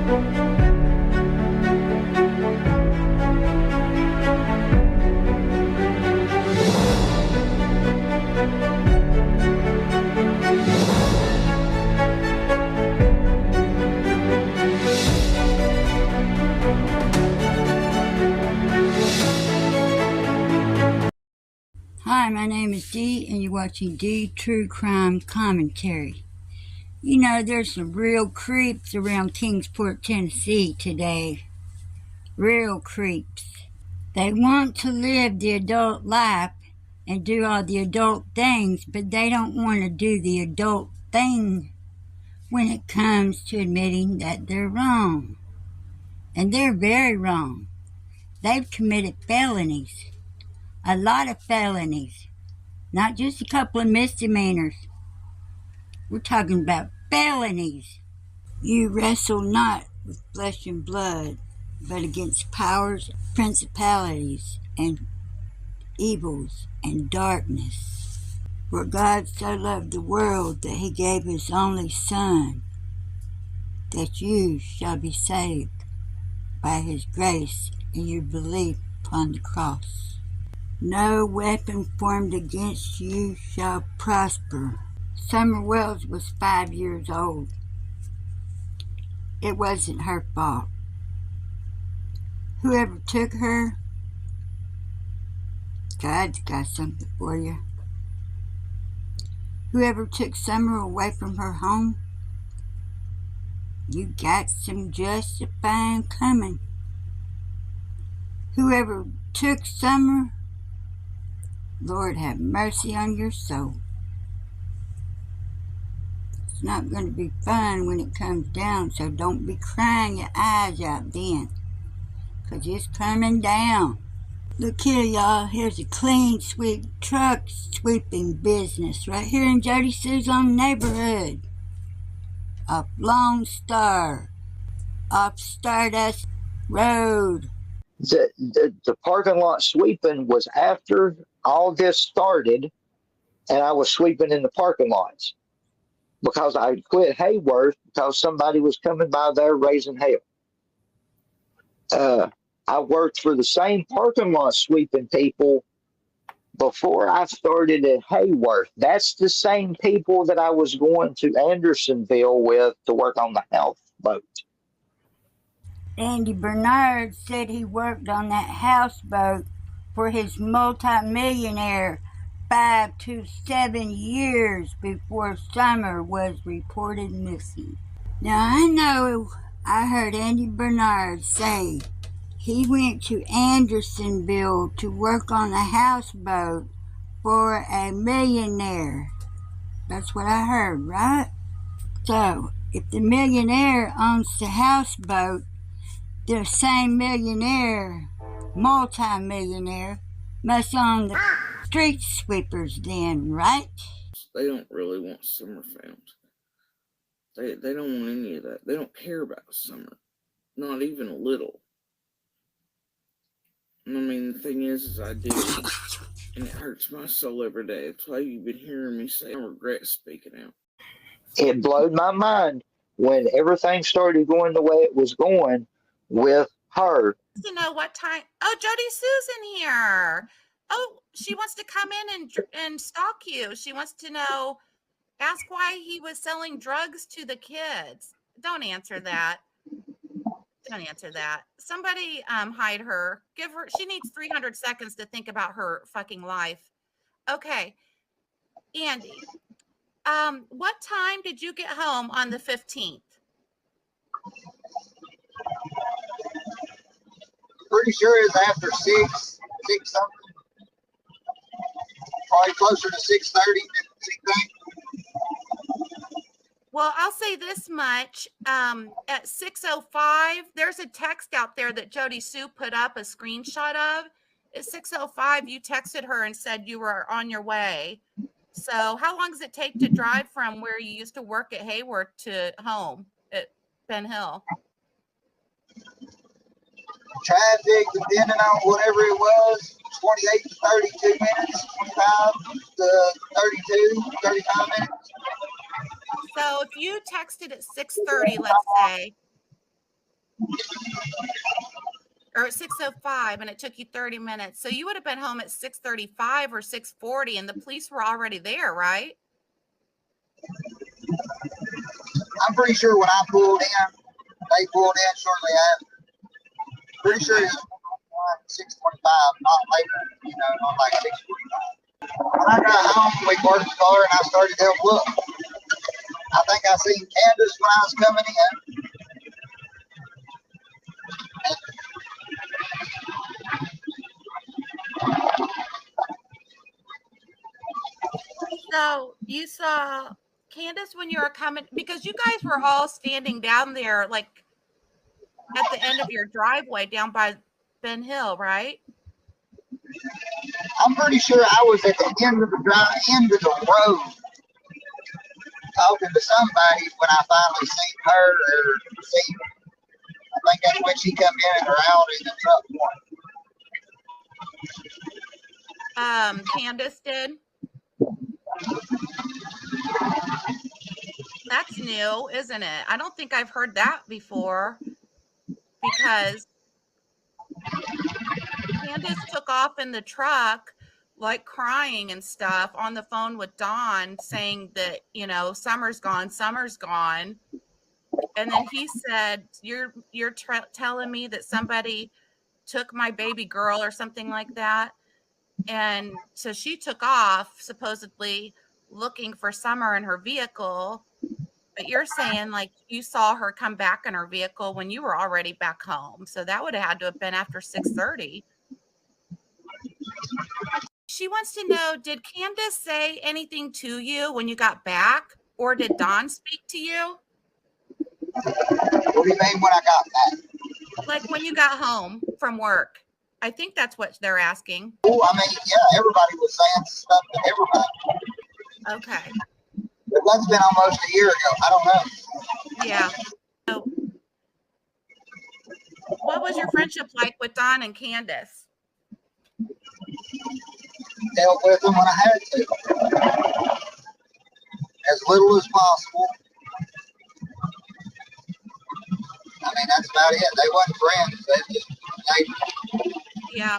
Hi, my name is Dee, and you're watching Dee True Crime Commentary. You know, there's some real creeps around Kingsport, Tennessee today. Real creeps. They want to live the adult life and do all the adult things, but they don't want to do the adult thing when it comes to admitting that they're wrong. And they're very wrong. They've committed felonies. A lot of felonies. Not just a couple of misdemeanors. We're talking about felonies. You wrestle not with flesh and blood, but against powers, principalities, and evils, and darkness. For God so loved the world that he gave his only Son, that you shall be saved by his grace and your belief upon the cross. No weapon formed against you shall prosper. Summer Wells was 5 years old. It wasn't her fault. Whoever took her, God's got something for you. Whoever took Summer away from her home, you got some justifying coming. Whoever took Summer, Lord have mercy on your soul. It's not going to be fun when it comes down, so don't be crying your eyes out then, because it's coming down. Look here, y'all. Here's a clean sweep truck sweeping business right here in Jodisue's own neighborhood. Off Lone Star, off Stardust Road. The parking lot sweeping was after all this started, and I was sweeping in the parking lots because I quit Hayworth because somebody was coming by there raising hell. I worked for the same parking lot sweeping people before I started at Hayworth. That's the same people that I was going to Andersonville with to work on the houseboat. Andybernard said he worked on that houseboat for his multi-millionaire 5 to 7 years before Summer was reported missing. Now I know I heard Andybernard say he went to Andersonville to work on a houseboat for a millionaire. That's what I heard, right? So if the millionaire owns the houseboat, the same millionaire, multi-millionaire, must own the street sweepers then, right? They don't really want Summer found. They don't want any of that. They don't care about Summer. Not even a little. I mean, the thing is I do. And it hurts my soul every day. That's why you've been hearing me say I regret speaking out. It blew my mind when everything started going the way it was going with her. To know what time. Oh, Jody Sue's in here. Oh, she wants to come in and stalk you. She wants to know, ask why he was selling drugs to the kids. Don't answer that. Don't answer that. Somebody hide her. Give her. She needs 300 seconds to think about her fucking life. Okay, Andy. What time did you get home on the 15th? Pretty sure it's after 6 something. Probably closer to 6:30. Well, I'll say this much. At 6:05, there's a text out there that Jody Sue put up a screenshot of. At 6:05, you texted her and said you were on your way. So how long does it take to drive from where you used to work at Hayworth to home at Ben Hill? Traffic, depending on whatever it was, 28 to 32 minutes, 25 to 32, 35 minutes. So if you texted at 6:30, let's say, Or at 6:05, and it took you 30 minutes. So you would have been home at 6:35 or 6:40, and the police were already there, right? I'm pretty sure when I pulled in, they pulled in shortly after. Pretty sure it was 6:25, not later, you know, not like 6:45. When I got home, we parked the car and I started to help look. I think I seen Candace when I was coming in. So you saw Candace when you were coming, because you guys were all standing down there, like at the end of your driveway down by Ben Hill, right? I'm pretty sure I was at the end of the end of the road talking to somebody when I finally seen her or seen her. I think that's when she come in or out in the truck one. Candace did. That's new, isn't it? I don't think I've heard that before, because Candace took off in the truck, like crying and stuff, on the phone with Don, saying that, you know, Summer's gone, Summer's gone. And then he said, you're telling me that somebody took my baby girl or something like that. And so she took off, supposedly looking for Summer in her vehicle. But you're saying like you saw her come back in her vehicle when you were already back home. So that would have had to have been after 6:30. She wants to know, did Candace say anything to you when you got back, or did Don speak to you? What do you mean when I got back? Like when you got home from work? I think that's what they're asking. Oh, I mean, yeah, everybody was saying stuff to everybody. Okay. But that's been almost a year ago. I don't know. Yeah. So what was your friendship like with Don and Candace? Dealt with them when I had to. As little as possible. I mean, that's about it. They wasn't friends. They just neighbors. Yeah.